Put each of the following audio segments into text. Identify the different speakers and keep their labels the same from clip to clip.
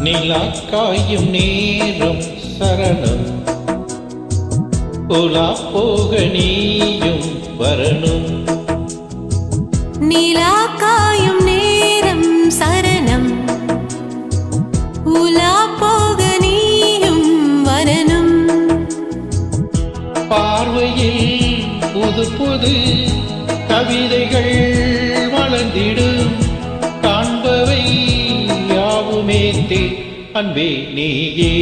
Speaker 1: நிலா காயும் நேரம் சரணம், உலா போக நீயும் வரணும்.
Speaker 2: நிலா காயும் நேரம் சரணம், உலா போக நீயும் வரணும்.
Speaker 1: பார்வையில் புது புது கவிதைகள் வளர்ந்திடும், காண்பவை யாவுமேத்தே அன்பே நீயே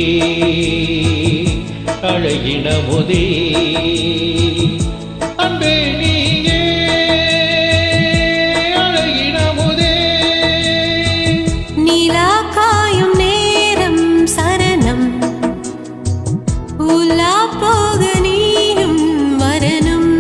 Speaker 1: அழகின முதே. அன்பே நீயே அழகின முதே.
Speaker 2: நிலா காயும் நேரம் சரணம், உலா போக நீயும் வரணும்.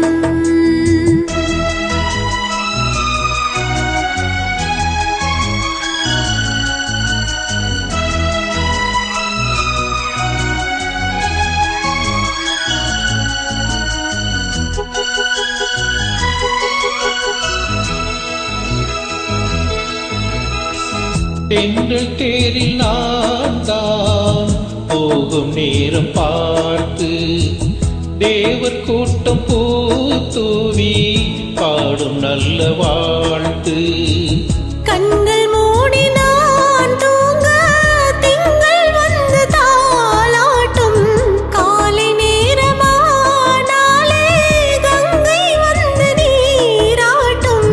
Speaker 1: தென்றல் தேரில் நான் தான் போகும் நேரம் பார்த்து, தேவர் கூட்டம் பூத்தூவி பாடும் நல்ல வாழ்த்து.
Speaker 2: கண்கள் மூடி நான் தூங்க திங்கள் வந்து தாலாட்டும், காலை நேரமானாலே கங்கை வந்து நீராட்டும்.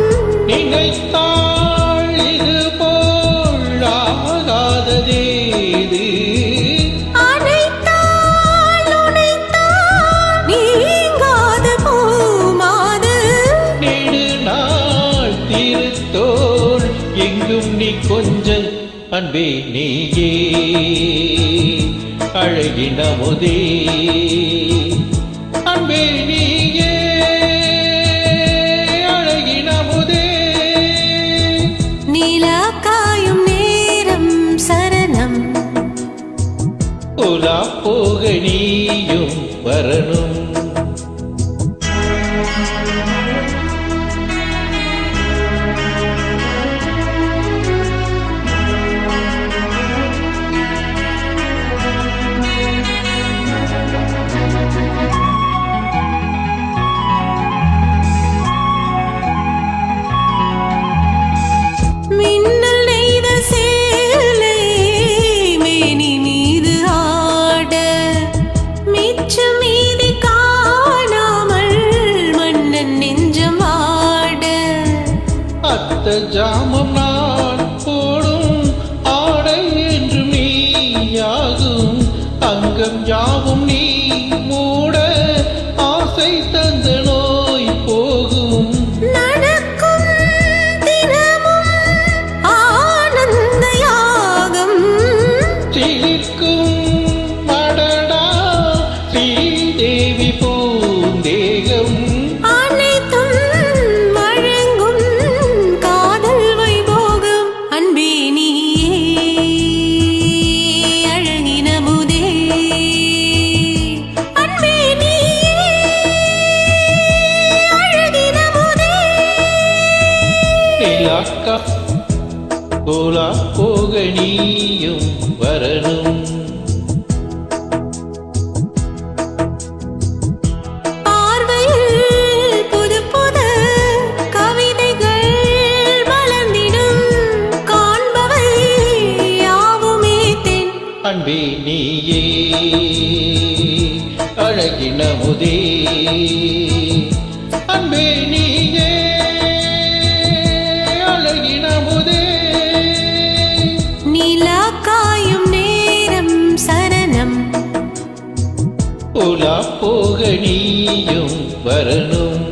Speaker 1: நினைத்தாள் இது போல் ஆகாததேது,
Speaker 2: அனைத்தாள் உனைத்தாள் நீங்காத பூமாது.
Speaker 1: நெடு நாள் திருத்தோள் எங்கும் நீ கொஞ்சல் அன்பே நீயே அழகின முதே. அன்பே நீயே அழகின முதே.
Speaker 2: நிலா காயும் நேரம் சரணம்,
Speaker 1: உலா போக நீயும் வரணும்.
Speaker 2: மின்னல் நெய்த சேலை மேனி மீது ஆட, மிச்சம் மீதி காணாமல் மன்னன் நெஞ்சம் ஆட.
Speaker 1: அத்த ஜாமம் நான் போடும் ஆடை என்று நீயாகும், அங்கம் யாவும் நீ மூட ஆசை தந்த நோய் போகும்.
Speaker 2: நடக்கும் தினமும் ஆனந்த யாகம்,
Speaker 1: சிலிர்க்கும் மடடா ஸ்ரீதேவி பூந்தேகம்.
Speaker 2: அனைத்தும் வழங்கும் காதல் வைபோகம். அன்பே நீயே அழகின முதே, அன்பே நீயே அழகின முதே.
Speaker 1: நிலாக்கா கோலா போக நீயும் வரணும்.
Speaker 2: பார்வையில் புது புது கவிதைகள் வளர்ந்திடும், காண்பவை யாவுமே தென்.
Speaker 1: அன்பே நீயே அழகின முதே. அன்பே நீயே அழகின முதே.
Speaker 2: நிலா காயும் நேரம் சரணம்,
Speaker 1: உலா போக நீயும் வரணும்.